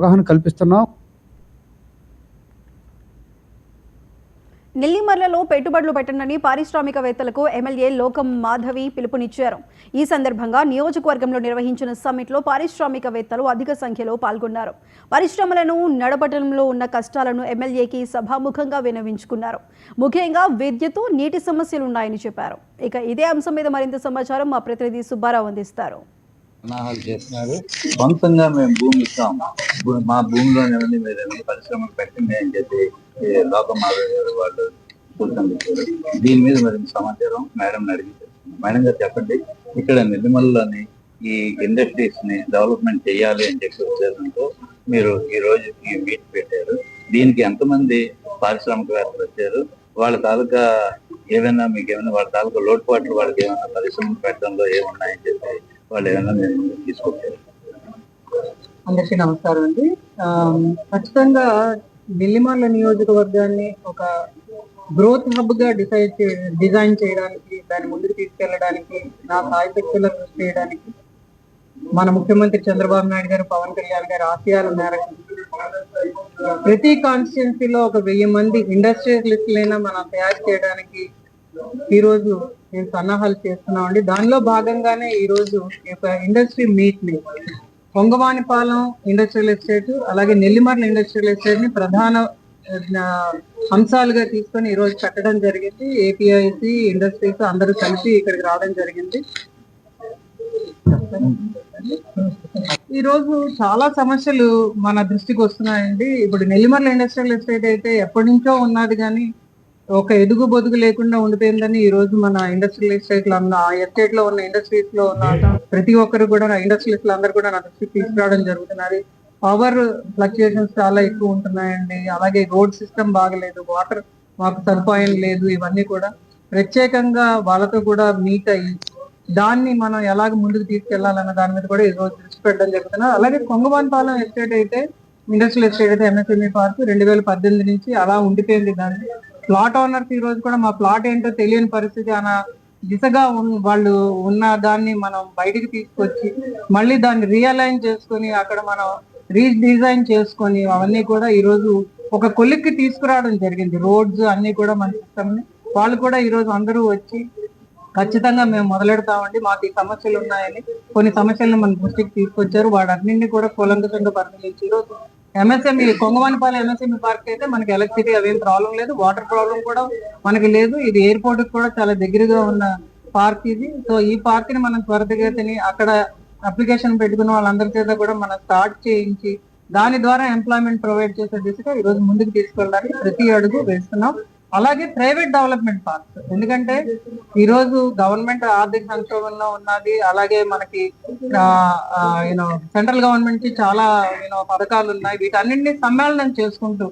అవగాహన కల్పిస్తున్నాం. నెల్లిమర్లలో పెట్టుబడులు పెట్టండి పారిశ్రామికవేత్తలకు ఎమ్మెల్యే లోకం మాధవి పిలుపునిచ్చారు. ఈ సందర్భంగా నియోజకవర్గంలో నిర్వహించిన సమ్మిట్లో పారిశ్రామికవేత్తలు అధిక సంఖ్యలో పాల్గొన్నారు. పరిశ్రమలను నడపడంలో ఉన్న కష్టాలను ఎమ్మెల్యేకి సభాముఖంగా విన్నవించుకున్నారు. ముఖ్యంగా విద్యుత్, నీటి సమస్యలు ఉన్నాయని చెప్పారు. ఇక ఇదే అంశం మీద మరింత సమాచారం మా ప్రతినిధి సుబ్బారావు అందిస్తారు. చేస్తున్నారు. సొంతంగా మేము భూమి ఇస్తాం, మా భూమిలో మీరు పరిశ్రమలు పెట్టండి అని చెప్పి లోకం వాళ్ళు కూర్చొని దీని మీద మరి సమాచారం మేడం అడిగి మేడం గారు చెప్పండి, ఇక్కడ నిర్మల్లోని ఈ ఇండస్ట్రీస్ ని డెవలప్మెంట్ చేయాలి అని చెప్పి ఉద్దేశంతో మీరు ఈ రోజు ఈ మీట్ పెట్టారు. దీనికి ఎంతమంది పారిశ్రామికవేత్తలు వచ్చారు, వాళ్ళ తాలూకా ఏమైనా మీకు ఏమైనా వాళ్ళ తాలూకా లోటుపాట్లు వాళ్ళకి ఏమైనా పరిశ్రమలు పెట్టడంలో ఏమున్నాయని చెప్పి వాళ్ళు ఏమైనా నేను తీసుకొచ్చారు. అందరికీ నమస్కారం అండి. ఖచ్చితంగా నెల్లిమర్ల నియోజకవర్గాన్ని ఒక గ్రోత్ హబ్ గా డిజైన్ చేయడానికి, దాన్ని ముందుకు తీసుకెళ్లడానికి, నా సాయశక్తులను కృషి చేయడానికి మన ముఖ్యమంత్రి చంద్రబాబు నాయుడు గారు, పవన్ కళ్యాణ్ గారి ఆశయాల మేరకు ప్రతి కాన్స్టిట్యున్సీలో ఒక 1000 మంది ఇండస్ట్రియలిస్టులైనా మనం తయారు చేయడానికి ఈ రోజు మేము సన్నాహాలు చేస్తున్నామండి. దానిలో భాగంగానే ఈ రోజు ఇండస్ట్రీ మీట్ ని పొంగవానిపాలెం ఇండస్ట్రియల్ ఎస్టేట్, అలాగే నెల్లిమర్ల ఇండస్ట్రియల్ ఎస్టేట్ ని ప్రధాన అంశాలుగా తీసుకొని ఈ రోజు పెట్టడం జరిగింది. ఏపీఐసి ఇండస్ట్రీస్ అందరూ కలిసి ఇక్కడికి రావడం జరిగింది. ఈ రోజు చాలా సమస్యలు మన దృష్టికి వస్తున్నాయండి. ఇప్పుడు నెల్లిమర్ల ఇండస్ట్రియల్ ఎస్టేట్ అయితే ఎప్పటి నుంచో ఉన్నది, కానీ ఒక ఎదుగు బొదుగు లేకుండా ఉండిపోయిందని ఈ రోజు మన ఇండస్ట్రియల్ ఎస్టేట్ లో ఉన్న ఎస్టేట్ లో ఉన్న ఇండస్ట్రీస్ లో ఉన్న ప్రతి ఒక్కరు కూడా, ఇండస్ట్రియలిస్టులు అందరూ కూడా నా దృష్టికి తీసుకురావడం జరుగుతున్నది. పవర్ ఫ్లక్చుయేషన్స్ చాలా ఎక్కువ ఉంటున్నాయండి. అలాగే రోడ్ సిస్టమ్ బాగలేదు, వాటర్ మాకు సదుపాయం లేదు. ఇవన్నీ కూడా ప్రత్యేకంగా వాళ్ళతో కూడా మీట్ అయ్యి దాన్ని మనం ఎలాగ ముందుకు తీసుకెళ్లాలన్న దాని మీద కూడా ఈ రోజు దృష్టి పెట్టడం జరుగుతున్నారు. అలాగే కొంగవానిపాలెం ఎస్టేట్ అయితే, ఇండస్ట్రియల్ ఎస్టేట్ అయితే ఎంఎస్ఎంఈ పార్క్ 2018 నుంచి అలా ఉండిపోయింది. దాన్ని ప్లాట్ ఓనర్స్ ఈ రోజు కూడా మా ప్లాట్ ఏంటో తెలియని పరిస్థితి అన్న దిశగా వాళ్ళు ఉన్న దాన్ని మనం బయటికి తీసుకొచ్చి మళ్ళీ దాన్ని రియలైన్ చేసుకొని అక్కడ మనం రీడిజైన్ చేసుకొని అవన్నీ కూడా ఈ రోజు ఒక కొలిక్కి తీసుకురావడం జరిగింది. రోడ్స్ అన్ని కూడా మన సిస్టమ్ ని వాళ్ళు కూడా ఈ రోజు అందరూ వచ్చి ఖచ్చితంగా మేము మొదలెడతామండి, మాకు ఈ సమస్యలు ఉన్నాయని కొన్ని సమస్యలను మన దృష్టికి తీసుకొచ్చారు. వాడన్నింటినీ కూడా కూలంకషంగా పరిశీలించి ఈరోజు ఎంఎస్ఎంఈ కొంగవానిపాలెం ఎంఎస్ఎంఈ పార్క్ అయితే మనకి ఎలక్ట్రిసిటీ అవేం ప్రాబ్లం లేదు, వాటర్ ప్రాబ్లం కూడా మనకి లేదు. ఇది ఎయిర్పోర్ట్ కూడా చాలా దగ్గరగా ఉన్న పార్క్ ఇది. సో ఈ పార్క్ ని మనం త్వరితగతిని అక్కడ అప్లికేషన్ పెట్టుకున్న వాళ్ళందరి చేత కూడా మనం స్టార్ట్ చేయించి దాని ద్వారా ఎంప్లాయ్మెంట్ ప్రొవైడ్ చేసే దిశగా ఈ రోజు ముందుకు తీసుకెళ్ళడానికి ప్రతి అడుగు వేస్తున్నాం. అలాగే ప్రైవేట్ డెవలప్మెంట్ పార్క్స్, ఎందుకంటే ఈ రోజు గవర్నమెంట్ ఆర్థిక సంక్షోభంలో ఉన్నది. అలాగే మనకి సెంట్రల్ గవర్నమెంట్ కి చాలా పథకాలు ఉన్నాయి. వీటన్నింటినీ సమ్మేళనం చేసుకుంటూ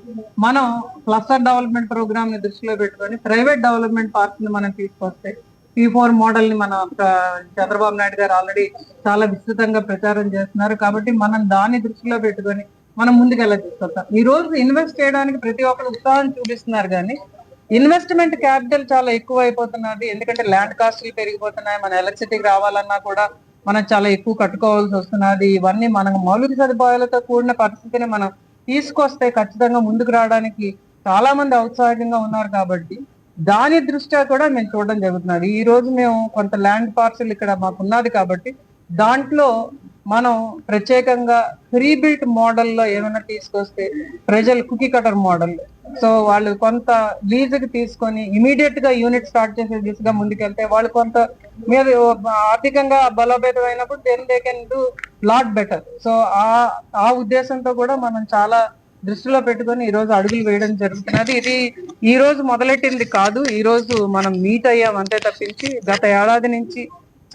మనం క్లస్టర్ డెవలప్మెంట్ ప్రోగ్రామ్ ని దృష్టిలో పెట్టుకొని ప్రైవేట్ డెవలప్మెంట్ పార్క్స్ ని మనం తీసుకొస్తే P4 మోడల్ ని మన చంద్రబాబు నాయుడు గారు ఆల్రెడీ చాలా విస్తృతంగా ప్రచారం చేస్తున్నారు. కాబట్టి మనం దాన్ని దృష్టిలో పెట్టుకొని మనం ముందుకు ఎలా తీసుకొస్తాం. ఈ రోజు ఇన్వెస్ట్ చేయడానికి ప్రతి ఒక్కరు ఉత్సాహం చూపిస్తున్నారు, కానీ ఇన్వెస్ట్మెంట్ క్యాపిటల్ చాలా ఎక్కువ అయిపోతున్నది. ఎందుకంటే ల్యాండ్ కాస్ట్లు పెరిగిపోతున్నాయి, మన ఎలక్ట్రిసిటీకి రావాలన్నా కూడా మనం చాలా ఎక్కువ కట్టుకోవాల్సి వస్తున్నది. ఇవన్నీ మనకు మౌలిక సదుపాయాలతో కూడిన పరిస్థితిని మనం తీసుకొస్తే ఖచ్చితంగా ముందుకు రావడానికి చాలా మంది ఔత్సాహికంగా ఉన్నారు. కాబట్టి దాని దృష్ట్యా కూడా మేము చూడడం జరుగుతున్నది. ఈ రోజు మేము కొంత ల్యాండ్ పార్సల్ ఇక్కడ మాకు ఉన్నది, కాబట్టి దాంట్లో మనం ప్రత్యేకంగా ప్రీ బిల్ట్ మోడల్లో ఏమైనా తీసుకొస్తే ప్రజలు కుకీ కటర్ మోడల్, సో వాళ్ళు కొంత లీజుకి తీసుకొని ఇమీడియట్ గా యూనిట్ స్టార్ట్ చేసే దిశగా ముందుకెళ్తే వాళ్ళు కొంత మీద ఆర్థికంగా బలోపేతం అయినప్పుడు they can do lot better. So ఆ ఉద్దేశంతో కూడా మనం చాలా దృష్టిలో పెట్టుకొని ఈ రోజు అడుగులు వేయడం జరుగుతున్నది. ఇది ఈ రోజు మొదలెట్టింది కాదు, ఈ రోజు మనం మీట్ అయ్యాం అంతే తప్పించి గత ఏడాది నుంచి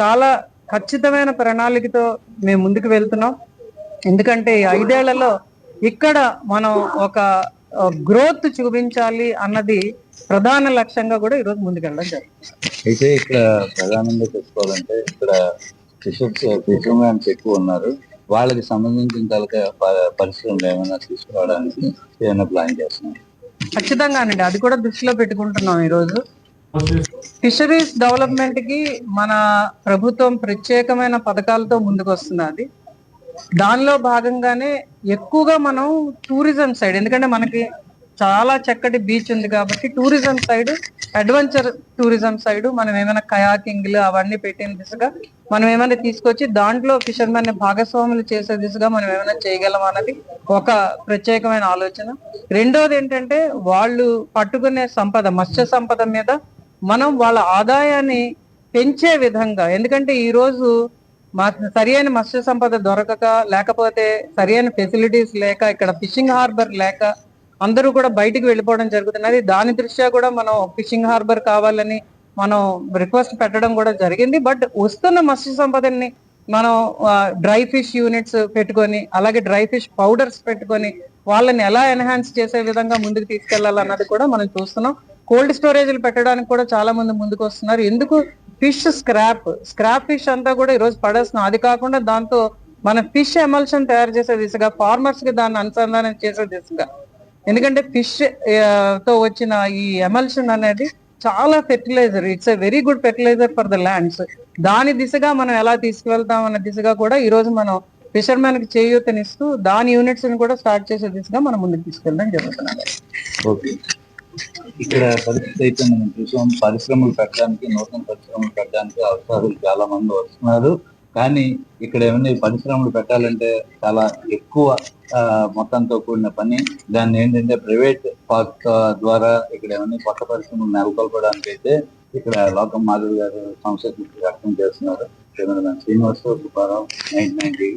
చాలా ఖచ్చితమైన ప్రణాళికతో మేము ముందుకు వెళ్తున్నాం. ఎందుకంటే 5 ఏళ్లలో ఇక్కడ మనం ఒక గ్రోత్ చూపించాలి అన్నది ప్రధాన లక్ష్యంగా కూడా ఈరోజు ముందుకెళ్ళడం జరుగుతుంది. అయితే ఇక్కడ ప్రధానంగా తెలుసుకోవాలంటే ఇక్కడ ఫిషర్మెన్స్ ఎక్కువ ఉన్నారు, వాళ్ళకి సంబంధించిన తాలూకా పరిశ్రమలు ఏమైనా తీసుకురావడానికి ఏమైనా ప్లాన్ చేస్తున్నాం. ఖచ్చితంగానండి, అది కూడా దృష్టిలో పెట్టుకుంటున్నాం. ఈరోజు ఫిషరీస్ డెవలప్మెంట్ కి మన ప్రభుత్వం ప్రత్యేకమైన పథకాలతో ముందుకు వస్తున్నది. దానిలో భాగంగానే ఎక్కువగా మనం టూరిజం సైడ్, ఎందుకంటే మనకి చాలా చక్కటి బీచ్ ఉంది కాబట్టి tourism side, adventure tourism side మనం ఏమైనా కయాకింగ్లు అవన్నీ పెట్టిన దిశగా మనం ఏమైనా తీసుకొచ్చి దాంట్లో ఫిషర్మెన్ ని భాగస్వాములు చేసే దిశగా మనం ఏమైనా చేయగలం అన్నది ఒక ప్రత్యేకమైన ఆలోచన. రెండోది ఏంటంటే వాళ్ళు పట్టుకునే సంపద, మత్స్య సంపద మీద మనం వాళ్ళ ఆదాయాన్ని పెంచే విధంగా, ఎందుకంటే ఈ రోజు సరి అయిన మత్స్య సంపద దొరకక, లేకపోతే సరి అయిన ఫెసిలిటీస్ లేక, ఇక్కడ ఫిషింగ్ హార్బర్ లేక అందరూ కూడా బయటికి వెళ్ళిపోవడం జరుగుతున్నది. దాని దృష్ట్యా కూడా మనం ఫిషింగ్ హార్బర్ కావాలని మనం రిక్వెస్ట్ పెట్టడం కూడా జరిగింది. బట్ వస్తున్న మత్స్య సంపదని మనం డ్రై ఫిష్ యూనిట్స్ పెట్టుకొని, అలాగే డ్రై ఫిష్ పౌడర్స్ పెట్టుకొని వాళ్ళని ఎలా ఎన్హాన్స్ చేసే విధంగా ముందుకు తీసుకెళ్లాలన్నది కూడా మనం చూస్తున్నాం. కోల్డ్ స్టోరేజ్లు పెట్టడానికి కూడా చాలా మంది ముందుకు వస్తున్నారు. ఎందుకు? ఫిష్ స్క్రాప్ ఫిష్ అంతా కూడా ఈరోజు పడేస్తున్నాం. అది కాకుండా దాంతో మన ఫిష్ ఎమల్షన్ తయారు చేసే దిశగా, ఫార్మర్స్ కి దాన్ని అనుసంధానం చేసే దిశగా, ఎందుకంటే ఫిష్ తో వచ్చిన ఈ ఎమల్షన్ అనేది చాలా fertiliser, it's a very good fertiliser for the lands. దాని దిశగా మనం ఎలా తీసుకువెళ్తాం అన్న దిశగా కూడా ఈ రోజు మనం ఫిషర్మెన్ కి చేయూతనిస్తూ దాని యూనిట్స్ ని కూడా స్టార్ట్ చేసే దిశగా మనం ముందుకు తీసుకెళ్ళడం జరుగుతుంది. ఓకే, ఇక్కడ పరిస్థితి అయితే మనం చూసాం. పరిశ్రమలు పెట్టడానికి, నూతన పరిశ్రమలు పెట్టడానికి అవసరాలు చాలా మంది వస్తున్నారు. కానీ ఇక్కడ ఏమైనా పరిశ్రమలు పెట్టాలంటే చాలా ఎక్కువ మొత్తంతో కూడిన పని. దాన్ని ఏంటంటే ప్రైవేట్ పార్క్ ద్వారా ఇక్కడ ఏమైనా కొత్త పరిశ్రమలు నెలకొల్పడానికి అయితే ఇక్కడ లోకం మాధవ్ గారు సంస్థ వ్యక్తం చేస్తున్నారు. శ్రీనివాస్ సుబ్బారావు, 990.